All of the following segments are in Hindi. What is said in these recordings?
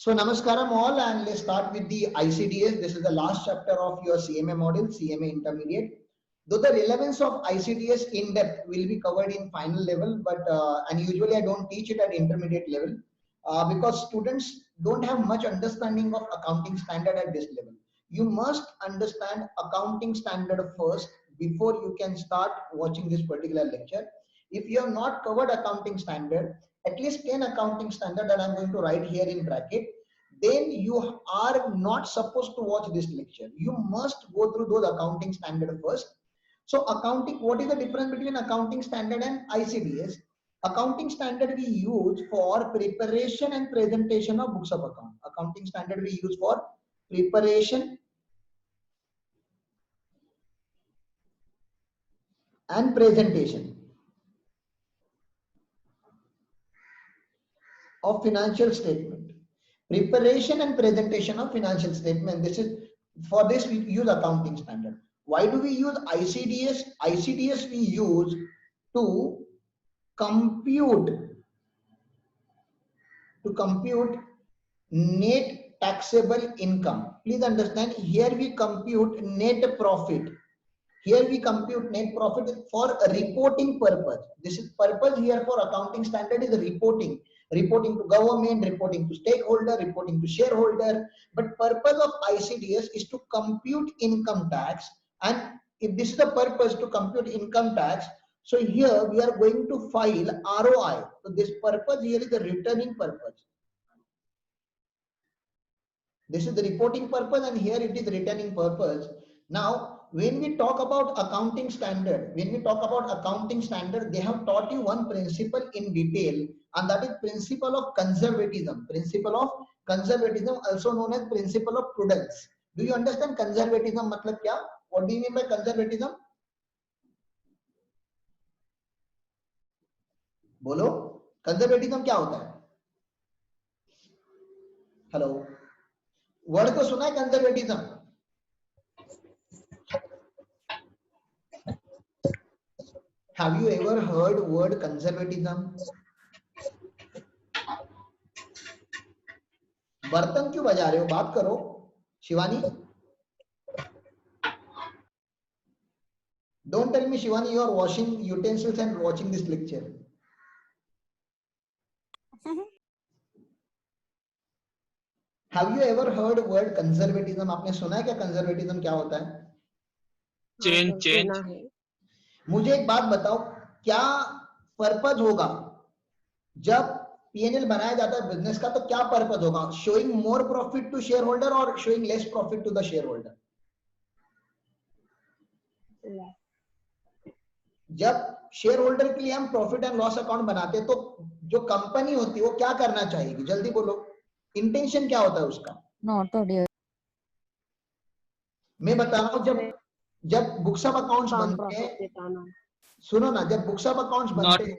So Namaskaram all, and let's start with the ICDS. This is the last chapter of your CMA model, CMA Intermediate. Though the relevance of ICDS in depth will be covered in final level, but and usually I don't teach it at intermediate level because students don't have much understanding of accounting standard at this level. You must understand accounting standard first before you can start watching this particular lecture. If you have not covered accounting standard, at least 10 accounting standard that I'm going to write here in bracket, then you are not supposed to watch this lecture. You must go through those accounting standard first. So accounting, what is the difference between accounting standard and ICDS? Accounting standard we use for preparation and presentation of books of account. Accounting standard we use for preparation and presentation of financial statement. Preparation and presentation of financial statement. This is, for this we use accounting standard. Why do we use ICDS? ICDS we use to compute net taxable income. Please understand, here we compute net profit. Here we compute net profit for a reporting purpose. This is purpose here for accounting standard is reporting. Reporting to government, reporting to stakeholder, reporting to shareholder. But purpose of ICDS is to compute income tax. And if this is the purpose to compute income tax, so here we are going to file ROI. So this purpose here is the returning purpose. This is the reporting purpose and here it is returning purpose. Now, when we talk about accounting standard, they have taught you one principle in detail, and that is principle of conservatism. Principle of conservatism, also known as principle of prudence. Do you understand conservatism matlab kya? What do you mean by conservatism? बोलो, conservatism क्या होता है? Hello, word को सुना है conservatism? Have you ever heard word conservatism? बर्तन क्यों बजा रहे हो? बात करो Shivani. Don't tell me Shivani you are washing utensils and watching this lecture. Have you ever heard word conservatism? आपने सुना है क्या conservatism क्या होता है? चेंज. मुझे एक बात बताओ, क्या पर्पज होगा जब P&L बनाया जाता है बिजनेस का? तो क्या पर्पज होगा? Showing more profit to shareholder और showing less profit to the shareholder? जब शेयर होल्डर के लिए हम प्रॉफिट एंड लॉस अकाउंट बनाते हैं तो जो कंपनी होती है वो क्या करना चाहेगी? जल्दी बोलो, इंटेंशन क्या होता है उसका? मैं बता रहा हूँ, जब बुक्स ऑफ अकाउंट्स बनते हैं, सुनो ना, जब बुक्स ऑफ अकाउंट्स बनते हैं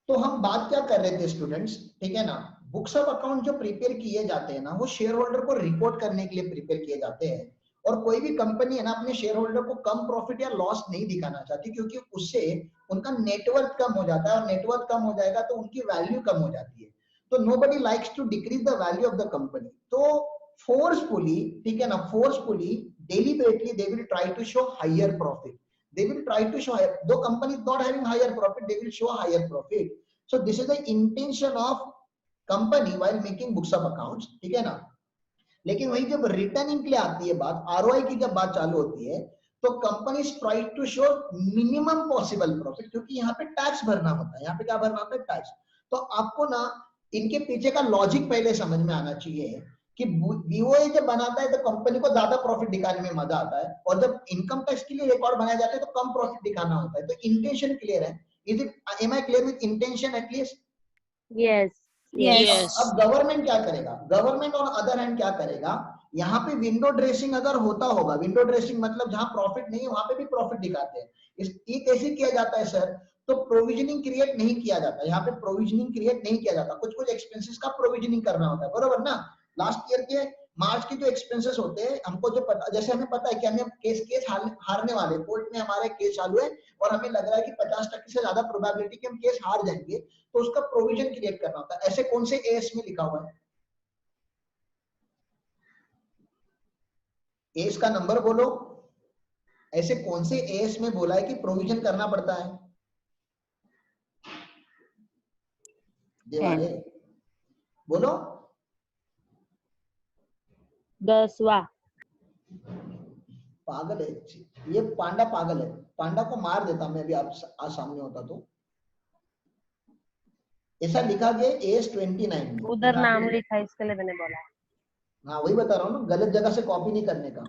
तो हम बात क्या कर रहे थे स्टूडेंट्स, ठीक है ना? बुक्स ऑफ अकाउंट जो प्रिपेयर किए जाते हैं ना, वो शेयर होल्डर को रिपोर्ट करने के लिए प्रिपेयर किए जाते हैं. और कोई भी कंपनी है ना, अपने शेयर होल्डर को कम प्रॉफिट या लॉस नहीं दिखाना चाहती, क्योंकि उससे उनका नेटवर्थ कम हो जाता है और नेटवर्थ कम हो जाएगा तो उनकी वैल्यू कम हो जाती है. तो nobody likes to decrease the value of the company. तो forcefully, ठीक है ना, forcefully, deliberately they will try to show higher profit. They will try to show higher, though company is not having higher profit, they will show higher profit. So this is the intention of company while making books of accounts, ठीक है ना? लेकिन वही जब रिटर्निंग के लिए आती है बात, ROI की जब बात चालू होती है, तो companies try to show minimum possible profit, क्योंकि यहाँ पे टैक्स भरना होता है. यहाँ पे क्या भरना होता है? टैक्स. तो आपको ना इनके पीछे का लॉजिक पहले समझ में आना चाहिए कि बीओए जब बनाता है तो कंपनी को ज्यादा प्रॉफिट दिखाने में मजा आता है, और जब इनकम टैक्स के लिए रिकॉर्ड बनाया जाता है तो कम प्रॉफिट दिखाना होता है. तो इंटेंशन क्लियर है? Is it, am I clear with intention at least? Yes. अब गवर्नमेंट क्या करेगा? गवर्नमेंट ऑन अदर हैंड क्या करेगा? यहाँ पे विंडो ड्रेसिंग अगर होता होगा, विंडो ड्रेसिंग मतलब जहां प्रॉफिट नहीं है वहां पे भी प्रॉफिट दिखाते हैं. ये कैसे किया जाता है सर? तो प्रोविजनिंग क्रिएट नहीं किया जाता. यहाँ पे प्रोविजनिंग क्रिएट नहीं किया जाता. कुछ कुछ एक्सपेंसेस का प्रोविजनिंग करना होता है, बरोबर ना? लास्ट ईयर के मार्च के जो एक्सपेंसेस होते हैं हमको जो पता, जैसे हमें पता है कि हमें केस हारने वाले, कोर्ट में हमारा केस चालू है और हमें लग रहा है कि 50% से ज्यादा प्रोबेबिलिटी कि हम केस हार जाएंगे, तो उसका प्रोविजन क्रिएट करना होता है। ऐसे कौन से एएस में लिखा हुआ है? एएस का नंबर बोलो। ऐसे कौन से एएस में बोला है कि प्रोविजन करना पड़ता है? देवाले बोलो। 10वां। पागल है ये पांडा, पागल है। पांडा को मार देता मैं भी आप आज सामने होता तो। ऐसा लिखा गया एएस 29 में। उधर नाम लिखा है इसके लिए मैंने बोला। हाँ वही बता रहा हूँ ना, गलत जगह से कॉपी नहीं करने का।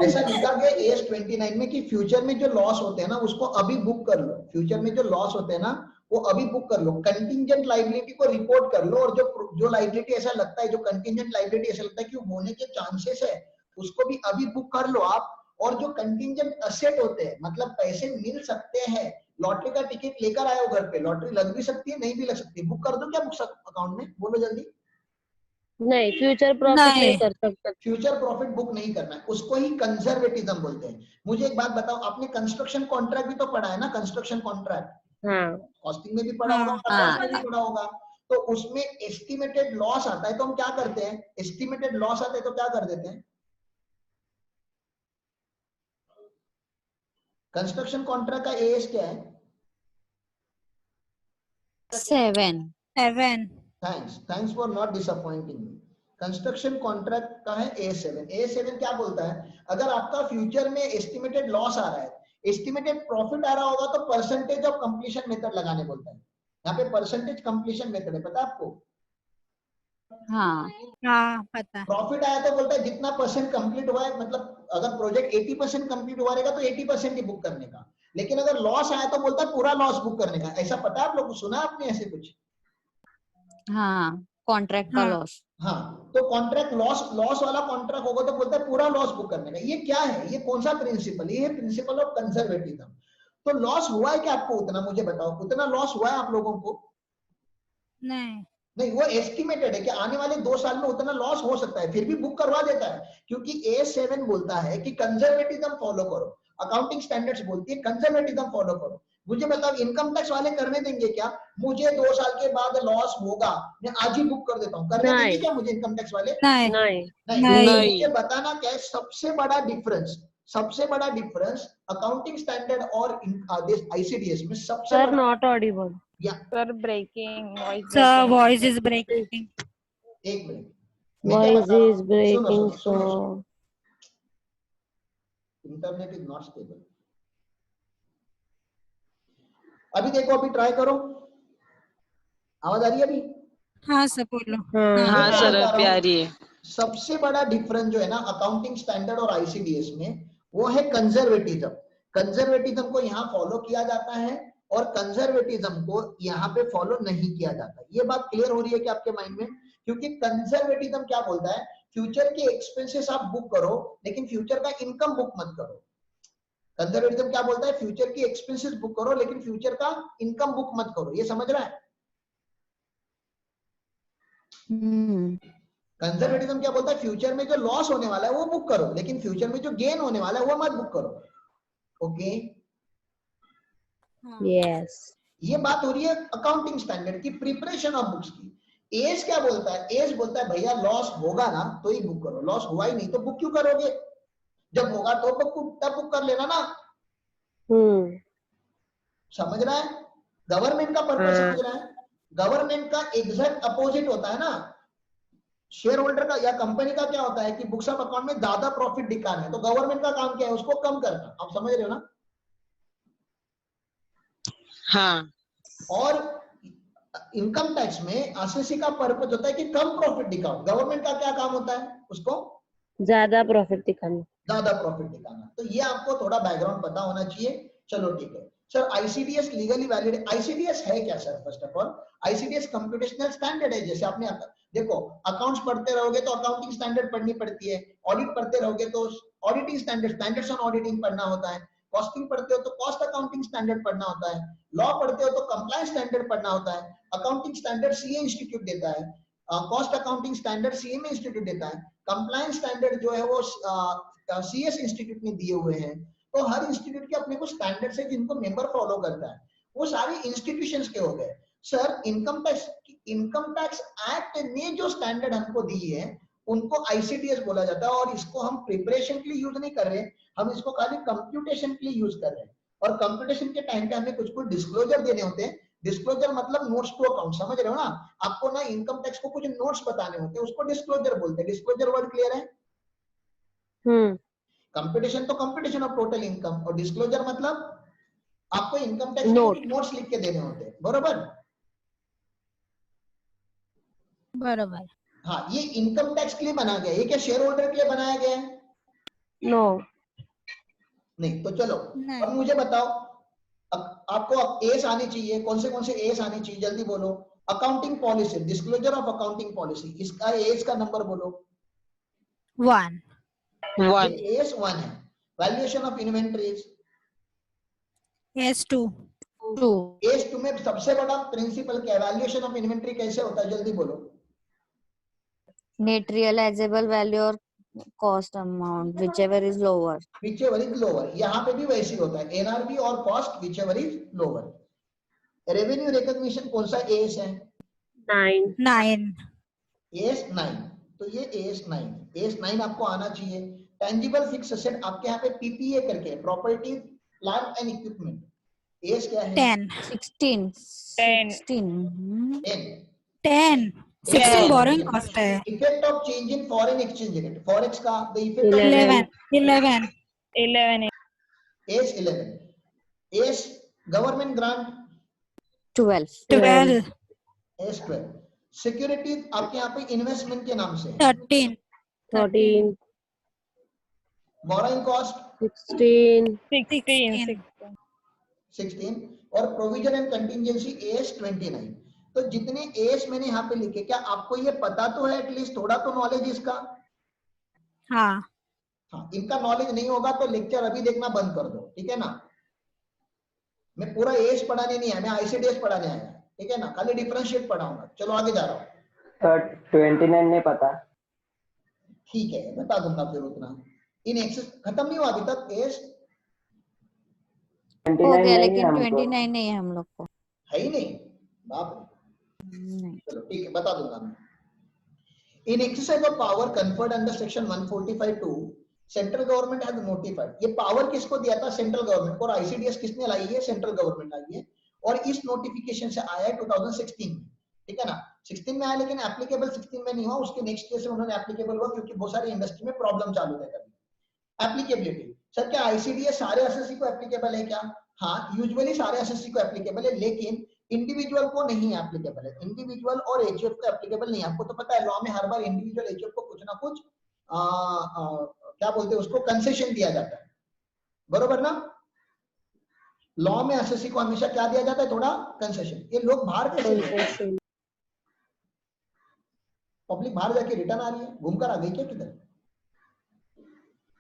ऐसा लिखा गया एएस 29 में कि फ्यूचर में जो लॉस होते हैं ना उसको अभी बुक कर लो। फ्यूचर में जो लॉस होते हैं ना वो अभी बुक कर लो, कंटिंजेंट लायबिलिटी को रिपोर्ट कर लो, और जो लायबिलिटी ऐसा लगता है, जो कंटिंजेंट लायबिलिटी ऐसा लगता है कि होने के चांसेस है, उसको भी अभी बुक कर लो आप। और जो कंटिंजेंट असेट होते हैं, मतलब पैसे मिल सकते हैं, लॉटरी का टिकट लेकर आए हो घर पे, लॉटरी लग भी सकती है नहीं भी लग सकती है, बुक कर दो क्या बुक अकाउंट में? बोलो जल्दी। नहीं, फ्यूचर प्रॉफिट नहीं कर सकते। फ्यूचर प्रॉफिट बुक नहीं करना है, उसको ही कंजर्वेटिज्म बोलते हैं। मुझे एक बात बताओ, आपने कंस्ट्रक्शन कॉन्ट्रैक्ट भी तो पढ़ा है ना? कंस्ट्रक्शन कॉन्ट्रैक्ट हाँ, कॉस्टिंग में भी पढ़ा होगा, अकाउंट में भी पढ़ा होगा। तो उसमें एस्टिमेटेड लॉस आता है तो हम क्या करते हैं? एस्टिमेटेड लॉस आता है तो क्या कर देते हैं? कंस्ट्रक्शन कॉन्ट्रैक्ट का एएस क्या है? 7. Thanks for not disappointing me. Construction contract का है A7। A7 क्या बोलता है? अगर आपका फ्यूचर में एस्टिमेटेड लॉस आ रहा है, एस्टिमेटेड प्रॉफिट आ रहा होगा, तो परसेंटेज ऑफ कंप्लीशन मेथड लगाने बोलता है। यहाँ पे परसेंटेज कंप्लीशन मेथड है, पता है आपको? हाँ पता। प्रॉफिट आया तो बोलता है जितना परसेंट कंप्लीट हुआ है, मतलब अगर प्रोजेक्ट 80% कंप्लीट हुआ रहेगा तो 80% ही बुक करने का। लेकिन अगर लॉस आया तो बोलता है पूरा लॉस बुक करने का। ऐसा पता है आप लोग को? सुना आपने ऐसे कुछ? हाँ, कॉन्ट्रैक्ट का लॉस। हाँ, तो कॉन्ट्रैक्ट लॉस वाला कॉन्ट्रैक्ट होगा तो बोलता है पूरा लॉस बुक करने का। ये क्या है? ये कौन सा प्रिंसिपल? ये है प्रिंसिपल ऑफ कंजर्वेटिज्म। तो लॉस हुआ है क्या आपको? उतना मुझे बताओ, उतना लॉस हुआ है आप लोगों को? नहीं, वो एस्टिमेटेड है कि आने वाले 2 साल में उतना लॉस हो सकता है, फिर भी बुक करवा देता है, क्योंकि A7 बोलता है कि कंजर्वेटिज्म फॉलो करो। अकाउंटिंग स्टैंडर्ड्स बोलती है कंजर्वेटिज्म फॉलो करो। मुझे बताओ, इनकम टैक्स वाले करने देंगे क्या? मुझे 2 साल के बाद लॉस होगा, मैं आज ही बुक कर देता हूँ, करने देंगे क्या मुझे इनकम टैक्स वाले? नहीं। मुझे बताना क्या है सबसे बड़ा डिफरेंस? सबसे बड़ा डिफरेंस अकाउंटिंग स्टैंडर्ड और आईसीडीएस में सबसे सर बड़ा। Not audible. या sir breaking voice is breaking. एक मिनट, मैं क्या वॉइस बता रहा इज हूँ, breaking. So internet is not stable. अभी देखो, अभी ट्राई करो, आवाज आ रही है अभी? हाँ सर बोलो। हाँ सर अभी आ रही है। सबसे बड़ा डिफरेंस जो है ना अकाउंटिंग स्टैंडर्ड और आईसीडीएस में, वो है कंजर्वेटिज्म। कंजर्वेटिज्म को यहाँ फॉलो किया जाता है और कंजर्वेटिज्म को यहाँ पे फॉलो नहीं किया जाता। ये बात क्लियर हो रही है कि आपके माइंड में? क्योंकि कंजर्वेटिज्म क्या बोलता है? फ्यूचर के एक्सपेंसेस आप बुक करो, लेकिन फ्यूचर का इनकम बुक मत करो। कंजर्वेटिज्म क्या बोलता है? फ्यूचर की एक्सपेंसेस बुक करो, लेकिन फ्यूचर का इनकम बुक मत करो। ये समझ रहा है? कंजर्वेटिज्म क्या बोलता है? फ्यूचर में जो लॉस होने वाला है वो बुक करो, लेकिन फ्यूचर में जो गेन होने वाला है वो मत बुक करो। Okay, yes. ये बात हो रही है अकाउंटिंग स्टैंडर्ड की, प्रिपरेशन ऑफ बुक्स की। एज क्या बोलता है? एज बोलता है भैया लॉस होगा ना तो ही बुक करो, लॉस हुआ ही नहीं तो बुक क्यों करोगे? जब होगा तो तब बुक कर लेना ना। समझ रहा है? गवर्नमेंट का पर्पस समझ रहा है? गवर्नमेंट का एग्जैक्ट अपोजिट होता है ना। शेयर होल्डर का या कंपनी का क्या होता है कि बुक्स ऑफ अकाउंट में ज्यादा प्रॉफिट दिखाना है, तो गवर्नमेंट का काम क्या है? उसको कम करना। आप समझ रहे हो ना? हाँ। और इनकम टैक्स में आरसीसी का पर्पस होता है कि कम प्रॉफिट दिखाओ। गवर्नमेंट का क्या काम होता है? उसको ज्यादा प्रॉफिट दिखाना। ज्यादा प्रॉफिट दिखाना। तो ये आपको थोड़ा बैकग्राउंड पता होना चाहिए। चलो ठीक है sir, ICDS legally valid. ICDS है क्या sir? First of all ICDS computational standard है। जैसे आपने देखो, अकाउंट्स पढ़ते रहोगे तो अकाउंटिंग स्टैंडर्ड पढ़नी पड़ती है, ऑडिट पढ़ते रहोगे तो ऑडिटिंग स्टैंडर्ड्स ऑन ऑडिटिंग पढ़ना होता है, कॉस्टिंग पढ़ते हो तो कॉस्ट अकाउंटिंग स्टैंडर्ड पढ़ना होता है, लॉ पढ़ते हो तो कंप्लायंस स्टैंडर्ड पढ़ना होता है। अकाउंटिंग स्टैंडर्ड सीए इंस्टीट्यूट देता है, cost accounting standard CMA institute देता है, कंप्लायंस स्टैंडर्ड जो है वो सीएस इंस्टीट्यूट ने दिए हुए हैं। तो हर इंस्टीट्यूट के अपने कुछ स्टैंडर्ड्स है जिनको मेंबर फॉलो करता है, वो सारे इंस्टीट्यूशंस के हो गए। सर इनकम टैक्स एक्ट ने जो स्टैंडर्ड हमको दी है उनको आईसीडीएस बोला जाता है, और इसको हम प्रिपरेशन के लिए यूज नहीं कर रहे, हम इसको खाली कंप्यूटेशन के लिए यूज कर रहे हैं। और कंप्यूटेशन के टाइम पे हमें कुछ कुछ डिस्क्लोजर देने होते हैं। डिस्क्लोजर मतलब नोट्स टू अकाउंट, समझ रहे हो ना? आपको ना इनकम टैक्स को कुछ नोट्स बताने होते हैं, उसको डिस्क्लोजर बोलते हैं। डिस्क्लोजर वर्ड क्लियर है? कंप्यूटेशन तो कंप्यूटेशन ऑफ टोटल इनकम, और डिस्क्लोजर मतलब आपको इनकम टैक्स के कुछ नोट्स लिख के देने होते हैं, बरोबर? बरोबर। हाँ, ये इनकम टैक्स के लिए बना गया, ये क्या शेयर होल्डर के लिए बनाया गया है? नो नहीं। तो चलो नहीं। अब मुझे बताओ, आपको एस आनी चाहिए, कौन से एस आनी चाहिए, जल्दी बोलो। Accounting policy, disclosure of accounting policy, इसका एस का नंबर बोलो। 1 एस 1 है। Valuation of inventories, S2। S 2 में सबसे बड़ा प्रिंसिपल क्या है? वैल्यूएशन ऑफ इन्वेंटरी कैसे होता है, जल्दी बोलो। नेट रियलाइजेबल वैल्यू और cost amount whichever is lower। whichever is lower, यहाँ पे भी वैसे ही होता है, एनआरबी और cost whichever is lower। Revenue recognition कौन सा एस है? 9। एस 9, तो ये एस 9, एस 9 आपको आना चाहिए। टेंजिबल फिक्स एसेट आपके यहाँ पे पीपीए करके, property plant and equipment, AS क्या है? 10। 16 10। 16 बोरोइंग कॉस्ट है। Effect of change in foreign exchange rate, forex का the effect of 11। AS 11। AS government grant 12। AS 12। Securities आपके यहाँ पे इन्वेस्टमेंट के नाम से है। 13। बोरोइंग कॉस्ट 16 और प्रोविजन एंड कंटिजेंसी एस 29। तो जितने एस मैंने यहाँ पे लिखे, क्या आपको ये पता तो है? एटलीस्ट थोड़ा तो नॉलेज इसका? हाँ। हाँ, इनका नॉलेज नहीं होगा तो लेक्चर अभी देखना बंद कर दो, ठीक है ना? मैं पूरा एस पढ़ाने नहीं आया, मैं आईसीडीएस पढ़ाने आया, ठीक है ना? खाली डिफरेंशिएट पढ़ाऊंगा। चलो आगे जा रहा हूँ। सर 29 नहीं पता। ठीक है, बता दूंगा फिर उतना। इन एक्सेस खत्म नहीं हुआ अभी तक एस? हो 29 गया, नहीं है लेकिन हमको। 29 नहीं है हम लोग को। है ही नहीं, बाप रे। नहीं। चलो ठीक है, बता दूंगा मैं। In exercise of power conferred under section 145(2), central government has notified. ये पावर किसको दिया था? सेंट्रल गवर्नमेंट को। और आईसीडीएस किसने लाई है? सेंट्रल गवर्नमेंट आई है। और इस नोटिफिकेशन से आया है 2016 में, ठीक है ना? 16 में आया, लेकिन एप्लीकेबल 16 में नहीं हुआ, उसके नेक्स्ट ईयर से उन्होंने एप्लीकेबल हुआ, क्योंकि बहुत सारी इंडस्ट्री में प्रॉब्लम चालू थे तभी। एप्लीकेबिलिटी, सर क्या आईसीडीएस सारे एसएससी को एप्लीकेबल है क्या? हाँ, यूजुअली सारे एसएससी को एप्लीकेबल है, लेकिन इंडिविजुअल को नहीं एप्लीकेबल है। इंडिविजुअल और एचयूएफ को एप्लीकेबल नहीं। आपको तो पता है लॉ में हर बार इंडिविजुअल एचयूएफ को कुछ ना कुछ क्या बोलते हैं उसको, कंसेशन दिया जाता है, बरोबर ना? लॉ में एसएससी को हमेशा क्या दिया जाता है? थोड़ा कंसेशन। ये लोग बाहर कैसे गए? पब्लिक बाहर जाके रिटर्न आ रही है, घूमकर आ गई क्या किधर?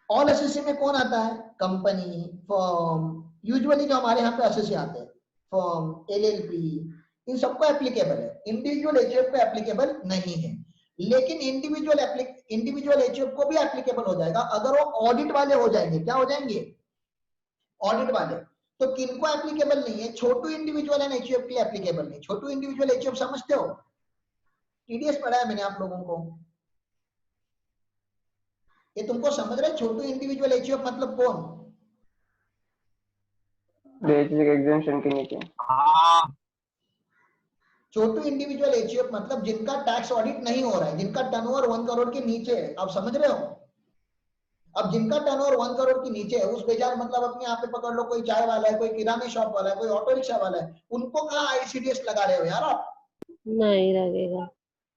ऑल एसएससी में कौन आता है? कंपनी, फर्म, यूजुअली जो हमारे यहाँ पे एसएससी आते हैं, फर्म, एलएलपी, इन सबको एप्लीकेबल है। इंडिविजुअल एचयूएफ को एप्लीकेबल नहीं है, लेकिन इंडिविजुअल एचयूएफ को भी एप्लीकेबल हो जाएगा अगर वो ऑडिट वाले हो जाएंगे। क्या हो जाएंगे? ऑडिट वाले। तो किनको एप्लीकेबल नहीं है? छोटू इंडिविजुअल एंड एचयूएफ के लिए एप्लीकेबल नहीं। छोटू इंडिविजुअल एचयूएफ समझते हो? टीडीएस पढ़ा है मैंने आप लोगों को, ये तुमको समझ रहे? छोटू इंडिविजुअल एचयूएफ मतलब कौन? बेसिक एग्जामिनेशन के नीचे। छोटू इंडिविजुअल एचयूएफ मतलब जिनका टैक्स ऑडिट नहीं हो रहा है, जिनका टर्नओवर 1 करोड़ के नीचे है। आप समझ रहे हो? अब जिनका टर्नओवर 1 करोड़ के नीचे है, उस बेचारे मतलब अपने यहाँ पे पकड़ लो, कोई चाय वाला है, कोई किराने शॉप वाला है, कोई ऑटो रिक्शा वाला है, उनको कहाँ आईसीडीएस लगा रहे हो यार आप? नहीं लगेगा,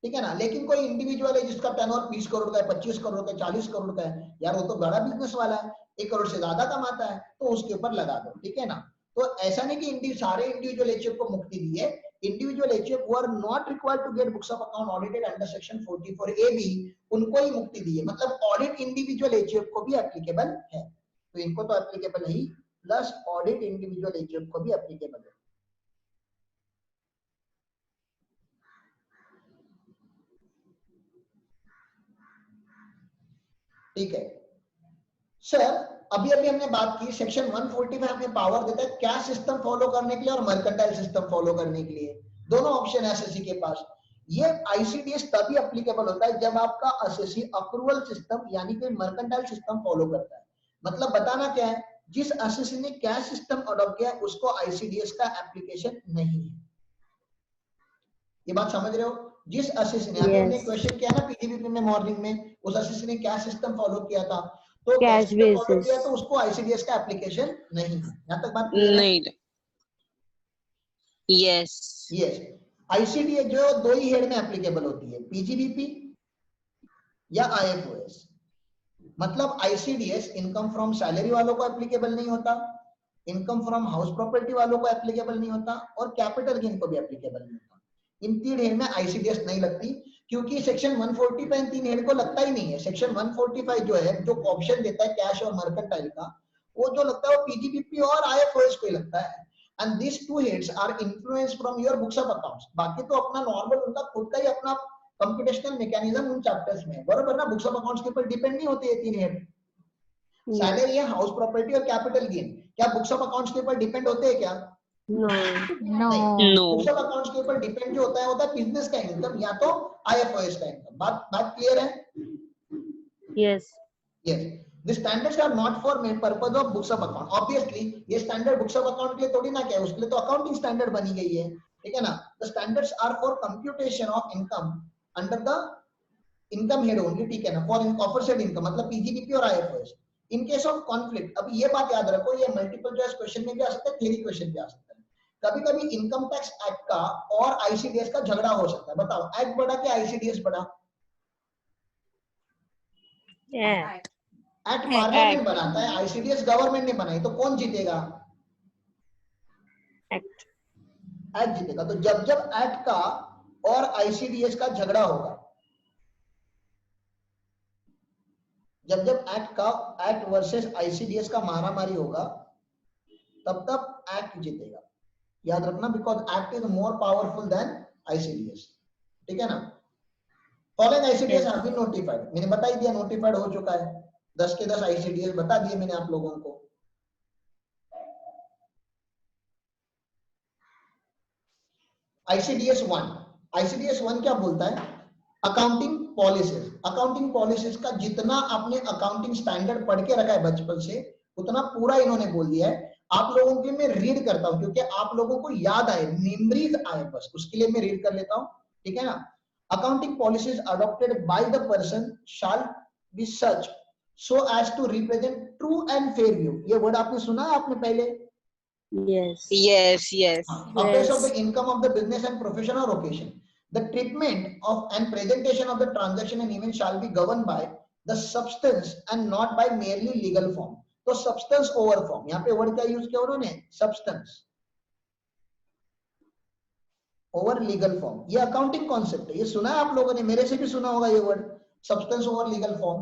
ठीक है ना? लेकिन कोई इंडिविजुअल है जिसका टर्नओवर 20 करोड़ का है, 25 करोड़ का है, 40 करोड़ का है, यार वो तो बड़ा बिजनेस वाला है, 1 करोड़ से ज्यादा कमाता है, तो उसके ऊपर लगा दो, ठीक है ना? तो ऐसा नहीं कि सारे इंडिविजुअल एचयूएफ को मुक्ति दी है। Individual HUF who are not required to get books of account audited under section 44A भी, उनको ही मुक्ति दी है। मतलब ऑडिट इंडिविजुअल एचयूएफ को भी एप्लीकेबल है, तो इनको तो एप्लीकेबल है ही, प्लस ऑडिट इंडिविजुअल एचयूएफ को भी एप्लीकेबल है। ठीक है सर, अभी अभी हमने बात की सेक्शन 145 हमें पावर देता है कैश सिस्टम फॉलो करने के लिए और मर्केंटाइल सिस्टम फॉलो करने के लिए, दोनों ऑप्शन है एसएससी के पास। ये आईसीडीएस तभी एप्लीकेबल होता है जब आपका एसएससी अक्रूवल सिस्टम यानी कि मर्केंटाइल सिस्टम फॉलो करता है। मतलब बताना क्या है, जिस एसएससी ने कैश सिस्टम अडॉप्ट किया उसको आईसीडीएस का एप्लीकेशन नहीं है। ये बात समझ रहे हो? जिस एसएससी ने अभी हमने क्वेश्चन किया ना पीजीबीपी में मॉर्निंग में, उस एसएससी ने कैश सिस्टम फॉलो किया था, तो कैश सिस्टम फॉलो किया तो उसको आईसीडीएस का एप्लीकेशन नहीं है। यहां तक बात क्लियर है? नहीं। यस यस, आईसीडीएस जो दो ही हेड में एप्लीकेबल होती है, पीजीबीपी या आईएफओएस। मतलब आईसीडीएस इनकम फ्रॉम सैलरी वालों को एप्लीकेबल नहीं होता, इनकम फ्रॉम हाउस प्रॉपर्टी वालों को एप्लीकेबल नहीं होता और कैपिटल गेन को भी एप्लीकेबल नहीं होता। इन तीन हेड में आईसीडीएस नहीं लगती क्योंकि सेक्शन 145 इन तीन हेड को लगता ही नहीं है। सेक्शन 145 जो है, जो ऑप्शन देता है कैश और मर्केंटाइल का, वो जो लगता है वो पीजीबीपी और आईएफओएस को ही लगता है। And this two heads are influenced from your books of accounts. बाकी तो अपना नॉर्मल उनका खुद का ही अपना कंप्यूटेशनल मैकेनिज्म उन चैप्टर्स में है, बरोबर ना? बुक्स ऑफ अकाउंट्स के ऊपर डिपेंड नहीं होते ये तीन हेड। सैलरी, हाउस प्रॉपर्टी और कैपिटल गेन क्या बुक्स ऑफ अकाउंट्स के ऊपर डिपेंड होते हैं क्या? No. बुक्स ऑफ अकाउंट्स के ऊपर डिपेंड जो होता है बिजनेस का इनकम या तो आईएफओएस का इनकम। बात क्लियर है? Yes yes, the standards are not for main purpose of books of account. Obviously ये स्टैंडर्ड बुक्स ऑफ अकाउंट के लिए थोड़ी ना क्या है, उसके लिए तो अकाउंटिंग स्टैंडर्ड बनी गई है, ठीक है ना? The standards are for computation of income under the income head only, ठीक है ना? फॉर ऑफरसेड इनकम मतलब पीजीबीपी और IFOS. In case of conflict, अब ये बात याद रखो, ये मल्टीपल चॉइस क्वेश्चन में भी आ सकता है, थ्योरी क्वेश्चन भी आ सकता है। कभी कभी इनकम टैक्स एक्ट का और आईसीडीएस का झगड़ा हो सकता है। बताओ, एक्ट बड़ा कि आईसीडीएस बड़ा? एक्ट पार्लियामेंट बनाता है, आईसीडीएस गवर्नमेंट ने बनाई, तो कौन जीतेगा? एक्ट जीतेगा। तो जब जब एक्ट का और आईसीडीएस का झगड़ा होगा, जब जब एक्ट वर्सेस आईसीडीएस का मारामारी होगा, तब तब एक्ट जीतेगा। याद रखना, because act is more powerful than ICDS, ठीक है ना? Following ICDS have been notified, मैंने बता ही दिया, नोटिफाइड हो चुका है। 10 के 10 आईसीडीएस बता दिए मैंने आप लोगों को। आईसीडीएस 1 क्या बोलता है? Accounting policies. अकाउंटिंग पॉलिसीज का जितना आपने अकाउंटिंग स्टैंडर्ड पढ़ के रखा है बचपन से, उतना पूरा इन्होंने बोल दिया है। आप लोगों के मैं रीड करता हूं क्योंकि आप लोगों को याद आए, मेमोरीज आए, बस उसके लिए मैं रीड कर लेता हूं, ठीक है ना? Accounting policies adopted by the person shall be such so as to represent true and fair view. ये वर्ड आपने सुना है आपने पहले? Yes yes yes affairs of the income of the business and profession or occasion. The treatment of and presentation of the transaction and event shall be governed by the substance and not by merely legal form. तो substance over form, यहाँ पे वर्ड क्या यूज किया उन्होंने? substance over legal form. ये अकाउंटिंग कॉन्सेप्ट है, ये सुना है आप लोगों ने, मेरे से भी सुना होगा ये word, substance over legal form.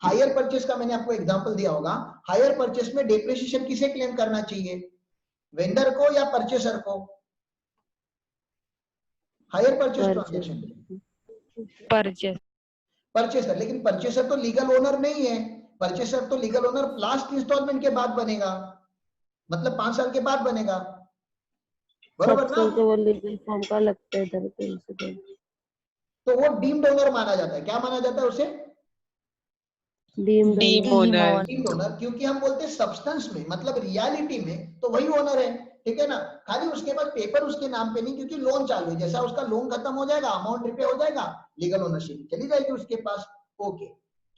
Hire purchase का मैंने आपको एग्जांपल दिया होगा। हायर परचेस में डेप्रिसिएशन किसे क्लेम करना चाहिए? वेंडर को या परचेसर को? हायर परचेस ट्रांजैक्शन परचेसर, लेकिन परचेसर तो लीगल ओनर नहीं है। परचेसर तो लीगल ओनर लास्ट इंस्टॉलमेंट के बाद बनेगा, मतलब 5 साल के बाद बनेगा, बरोबर ना? वो लीगल फॉर्म का लगता है इधर प्रिंसिपल, तो वो डीम्ड ओनर माना जाता है। क्या माना जाता है उसे? Deem owner. डीम्ड ओनर, क्योंकि हम बोलते हैं सब्सटेंस में, मतलब रियलिटी में तो वही ओनर है, ठीक है ना? खाली उसके पास पेपर उसके नाम पे नहीं, क्योंकि लोन चालू है, जैसा उसका लोन खत्म हो जाएगा, अमाउंट रिपे हो जाएगा, लीगल ओनरशिप चली जाएगी उसके पास, ओके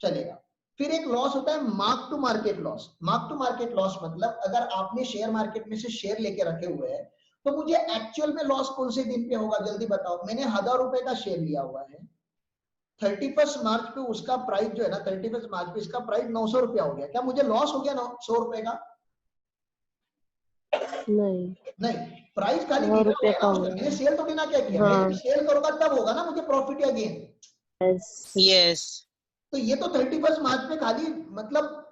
चलेगा। फिर एक लॉस होता है mark to market loss. Mark to market loss मतलब अगर आपने शेयर मार्केट में से शेयर लेके रखे हुए हैं, तो मुझे एक्चुअल में लॉस कौन से दिन पे होगा जल्दी बताओ। मैंने 1000 रुपए का शेयर लिया हुआ है, 31 मार्च पे उसका प्राइस जो है ना, 31 मार्च पे इसका प्राइस 900 रुपया हो गया, क्या मुझे लॉस हो गया 900 रुपए का? नहीं, प्राइस खाली मैंने सेल तो बिना क्या किया, मैं सेल करूंगा तब होगा ना मुझे प्रॉफिट या गेन। यस तो ये तो 31 मार्च पे खाली मतलब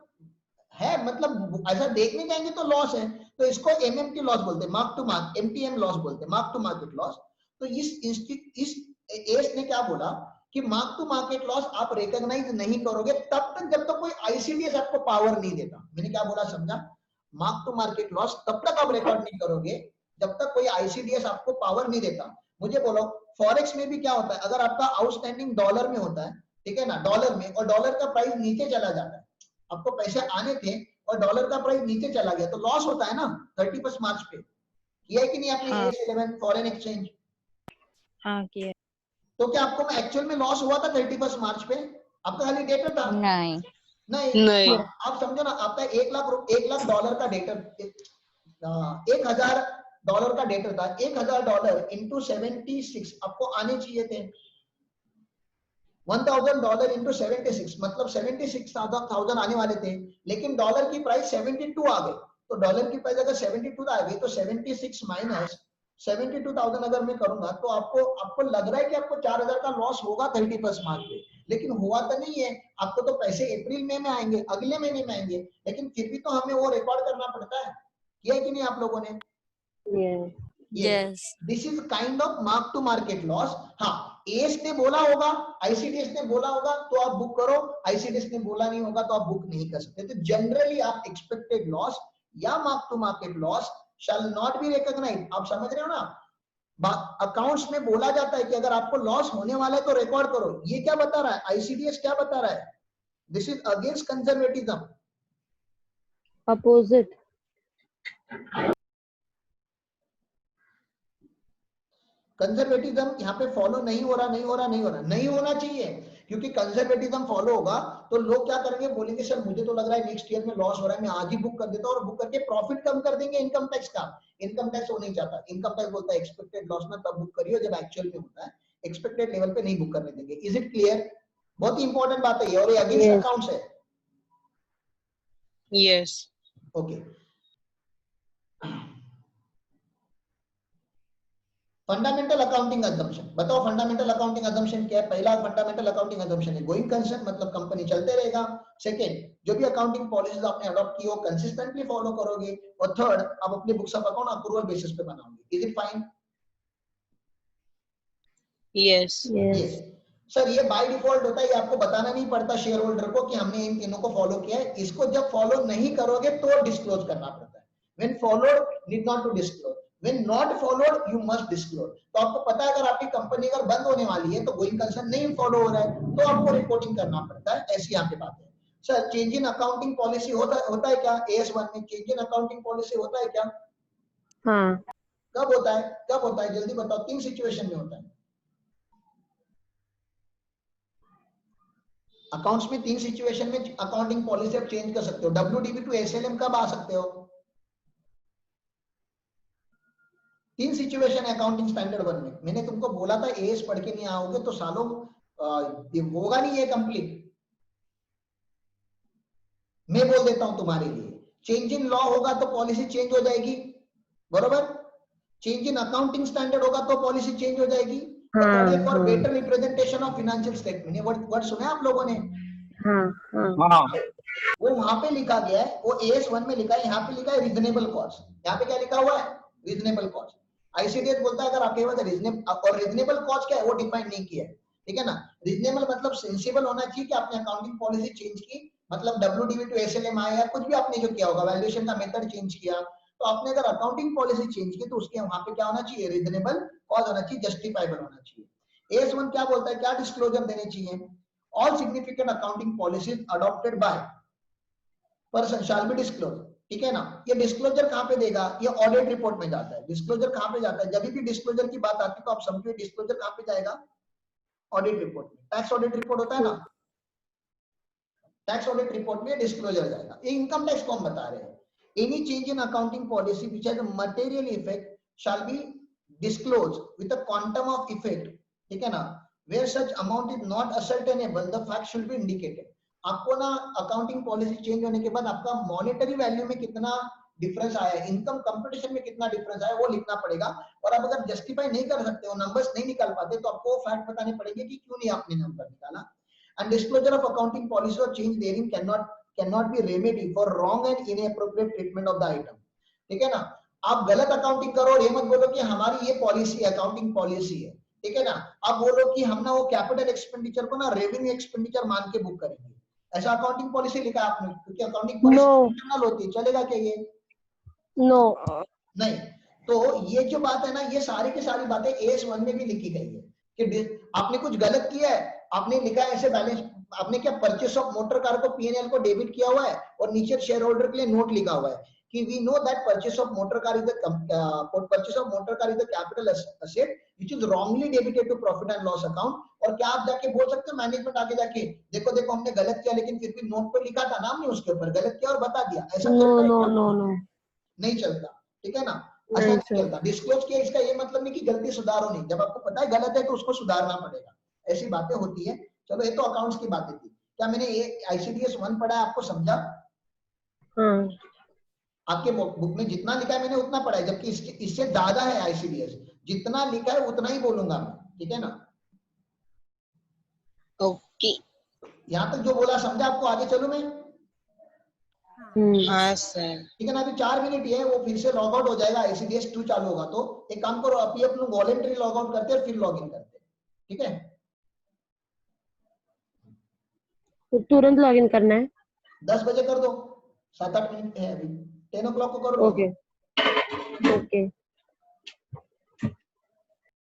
है, मतलब ऐसा देखने जाएंगे तो लॉस है, तो इसको एमएमटी लॉस बोलते हैं, mark to mark, MTM loss बोलते हैं, मार्क टू मार्केट लॉस। तो इस एस ने क्या बोला कि मार्क टू मार्केट लॉस आप रिकॉग्नाइज नहीं करोगे तब तक जब तक कोई आईसीडीएस आपको पावर नहीं देता। मैंने क्या बोला समझा? मार्क टू मार्केट लॉस तब तक आप रिकॉर्ड नहीं करोगे जब तक कोई आईसीडीएस आपको पावर नहीं देता। मुझे बोलो फॉरेक्स में भी क्या होता है, अगर आपका आउटस्टैंडिंग डॉलर में होता है, ठीक है ना, डॉलर में, और डॉलर का प्राइस नीचे चला जाता है, आपको पैसे आने थे और डॉलर का प्राइस नीचे चला गया तो लॉस होता है ना 31 मार्च पे। किया है कि नहीं आपने हाँ। AS11 foreign exchange? हाँ किया। तो क्या आपको एक्चुअल में लॉस हुआ था 31 मार्च पे? आपका खाली डेटर था? नहीं। नहीं। नहीं। आप समझो ना, आपका 1 लाख डॉलर का डेटर, 1000 डॉलर का डेटर था, 1000 डॉलर इंटू 76 आपको आने चाहिए थे। 1000 डॉलर इंटू 76 मतलब 76,000 आने वाले थे, लेकिन डॉलर की प्राइस 72 आ गई। तो डॉलर की प्राइस अगर 72 आ गई तो 76 माइनस 72,000 अगर मैं करूंगा तो आपको लग रहा है कि आपको 4000 का लॉस होगा 31 मार्च पे, लेकिन हुआ तो नहीं है। आपको तो पैसे अप्रैल मई में आएंगे, अगले महीने में आएंगे, लेकिन फिर भी तो हमें वो रिकॉर्ड करना पड़ता है। किया है कि नहीं आप लोगों ने? Yes. This is kind of mark to market loss. हाँ, एएस ने बोला होगा, आईसीडीएस ने बोला होगा तो आप बुक करो, आईसीडीएस ने बोला नहीं होगा तो आप बुक नहीं कर सकते। तो जनरली आप एक्सपेक्टेड लॉस या mark to market loss shall not be recognised. आप समझ रहे हो ना? अकाउंट्स में बोला जाता है कि अगर आपको लॉस होने वाला है तो रिकॉर्ड करो। ये क्या बता रहा है? आईसीडीएस क्या बता रहा है? This is against conservatism. Opposite. Conservatism यहाँ पे फॉलो नहीं हो रहा, नहीं होना चाहिए, क्योंकि कंजर्वेटिज्म फॉलो होगा तो लोग क्या करेंगे, बोलेंगे सर मुझे तो लग रहा है नेक्स्ट ईयर में लॉस हो रहा है, मैं आज ही बुक कर देता हूँ, और बुक करके प्रॉफिट कम कर देंगे इनकम टैक्स का। इनकम टैक्स वो नहीं चाहता। इनकम टैक्स बोलता है एक्सपेक्टेड लॉस ना तब बुक करियो जब एक्चुअल में होता है, एक्सपेक्टेड लेवल पे नहीं बुक करने देंगे। Is it clear? बहुत ही इंपॉर्टेंट बात है ये, और ये अगेंस्ट अकाउंट्स है। Yes. Okay, fundamental accounting assumption बताओ। फंडामेंटल अकाउंटिंग अजम्पशन क्या है? पहला फंडामेंटल अकाउंटिंग अजम्पशन है गोइंग कंसर्न, मतलब कंपनी चलते रहेगा। सेकंड, जो भी अकाउंटिंग पॉलिसीज आपने अडॉप्ट की हो कंसिस्टेंटली फॉलो करोगे। और थर्ड, आप अपने books of account accrual basis पे बनाओगे। Is it fine? Yes. Yes sir, ये बाय डिफॉल्ट होता है, ये आपको बताना नहीं पड़ता शेयर होल्डर को कि हमने इन तीनों को फॉलो किया है। इसको जब फॉलो नहीं करोगे तो डिस्क्लोज करना पड़ता है। When followed need not to disclose, when not followed you must disclose. तो आपको पता है अगर आपकी कंपनी अगर बंद होने वाली है तो गोइंग कंसर्न नहीं फॉलो हो रहा है तो आपको रिपोर्टिंग करना पड़ता है। ऐसी यहाँ पे बात है। Sir change in accounting policy होता है क्या? AS1 में चेंज इन अकाउंटिंग पॉलिसी होता है क्या? हाँ। कब होता है? जल्दी बताओ। 3 सिचुएशन में होता है अकाउंट्स में। 3 सिचुएशन में अकाउंटिंग पॉलिसी आप चेंज कर सकते हो। WDV टू SLM कब आ सकते हो? 3 सिचुएशन है अकाउंटिंग स्टैंडर्ड 1 में। मैंने तुमको बोला था एएस पढ़ के नहीं आओगे तो सालों ये होगा नहीं, ये कंप्लीट। मैं बोल देता हूं तुम्हारे लिए। चेंज इन लॉ होगा तो पॉलिसी चेंज हो जाएगी, बरोबर? चेंज इन अकाउंटिंग स्टैंडर्ड होगा तो पॉलिसी चेंज हो जाएगी। For better representation of financial statement, ये वर्ड सुना है आप लोगों ने? वो वहां पे लिखा गया है, वो AS1 में लिखा है, यहाँ पे लिखा है रीजनेबल कॉस्ट। यहाँ पे क्या लिखा हुआ है? Reasonable cost. आईसीडीएस बोलता है अगर आपके पास रीजनेबल, और रीजनेबल कॉस्ट क्या है वो डिफाइन नहीं किया है, ठीक है ना? रीजनेबल मतलब सेंसिबल होना चाहिए कि आपने अकाउंटिंग पॉलिसी चेंज की, मतलब WDV टू SLM आया, कुछ भी आपने जो किया होगा, वैल्यूएशन का मेथड चेंज किया, तो आपने अगर अकाउंटिंग पॉलिसी चेंज की तो उसके वहां पे क्या होना चाहिए? रीजनेबल कॉज होना चाहिए, जस्टिफाइबल होना चाहिए। AS1 क्या बोलता है, क्या डिस्क्लोजर देने चाहिए? All significant accounting policies adopted by person shall be disclose, ठीक है ना? ये डिस्क्लोजर कहां पे देगा? ये ऑडिट रिपोर्ट में जाता है। डिस्क्लोजर कहां पे जाता है? जब भी डिस्क्लोजर की बात आती है तो आप समझिए डिस्क्लोजर कहां पे जाएगा? ऑडिट रिपोर्ट में। टैक्स ऑडिट रिपोर्ट होता है ना, टैक्स ऑडिट रिपोर्ट में डिस्क्लोजर जाएगा। ये इनकम टैक्स को हम बता रहे हैं। Any change in accounting policy which has a material effect shall be disclosed with a quantum of effect, ठीक है ना? Where such amount is not ascertainable the fact should be indicated. आपको ना अकाउंटिंग पॉलिसी चेंज होने के बाद आपका मॉनेटरी वैल्यू में कितना डिफरेंस आया, इनकम कंपटीशन में कितना डिफरेंस आया वो लिखना पड़ेगा। और आप अगर जस्टिफाई नहीं कर सकते हो, नंबर्स नहीं निकाल पाते, तो आपको फैक्ट बताने पड़ेंगे कि क्यों नहीं आपने नंबर निकाला। And disclosure of accounting policy और change therein cannot be remedy for wrong and inappropriate treatment of the item, ठीक है ना? आप गलत अकाउंटिंग करो और ये मत बोलो कि हमारी ये पॉलिसी है, अकाउंटिंग पॉलिसी है, ठीक है ना। अब बोलो कि हम ना वो कैपिटल एक्सपेंडिचर को ना रेवेन्यू एक्सपेंडिचर मान के बुक करेंगे, ऐसा अकाउंटिंग पॉलिसी लिखा है आपने, क्योंकि अकाउंटिंग पॉलिसी No. इंटरनल होती है, चलेगा क्या ये? No. नहीं। तो ये जो बात है ना, ये सारी की सारी बातें AS1 में भी लिखी गई है कि आपने कुछ गलत किया है, आपने लिखा है ऐसे बैलेंस, आपने क्या परचेस ऑफ मोटर कार को P&L को डेबिट किया हुआ है और नीचे शेयर होल्डर के लिए नोट लिखा हुआ है कि we know that purchase of motor car is the capital asset which is wrongly debited to profit and loss account. और क्या आप जाके बोल सकते हो मैनेजमेंट आगे जाके, देखो देखो हमने गलत किया लेकिन फिर भी नोट पे लिखा था ना हमने उसके ऊपर, गलत किया और बता दिया, ऐसा No. चलता है No. क्या? No. No. नहीं चलता, ठीक है ना। ऐसा नहीं नहीं चलता। डिस्क्लोज किया इसका ये मतलब नहीं कि गलती सुधारो नहीं, जब आपको पता है गलत है तो उसको सुधारना पड़ेगा, ऐसी बातें होती है। चलो ये तो अकाउंट्स की बातें थी। क्या मैंने ये ICDS 1 पढ़ा है, आपको समझा? हाँ। आपके बुक में जितना लिखा है मैंने उतना पढ़ा है, जबकि इससे ज्यादा है ICDS, जितना लिखा है उतना ही बोलूंगा मैं, ठीक है ना। Okay. यहाँ तक जो बोला समझा आपको, आगे चलूं मैं? हाँ sir. ठीक है ना। अभी 4 मिनट ही है, वो फिर से लॉग आउट हो जाएगा, ICDS 2 चालू होगा। तो एक काम करो, अभी अपन लोग वॉलेंटरी लॉग आउट करते हैं फिर लॉग इन करते हैं, ठीक है। तो तुरंत लॉगिन करना है? 10 बजे कर दो, 7-8 मिनट है अभी, 10 o'clock को करो log ओके in। ओके।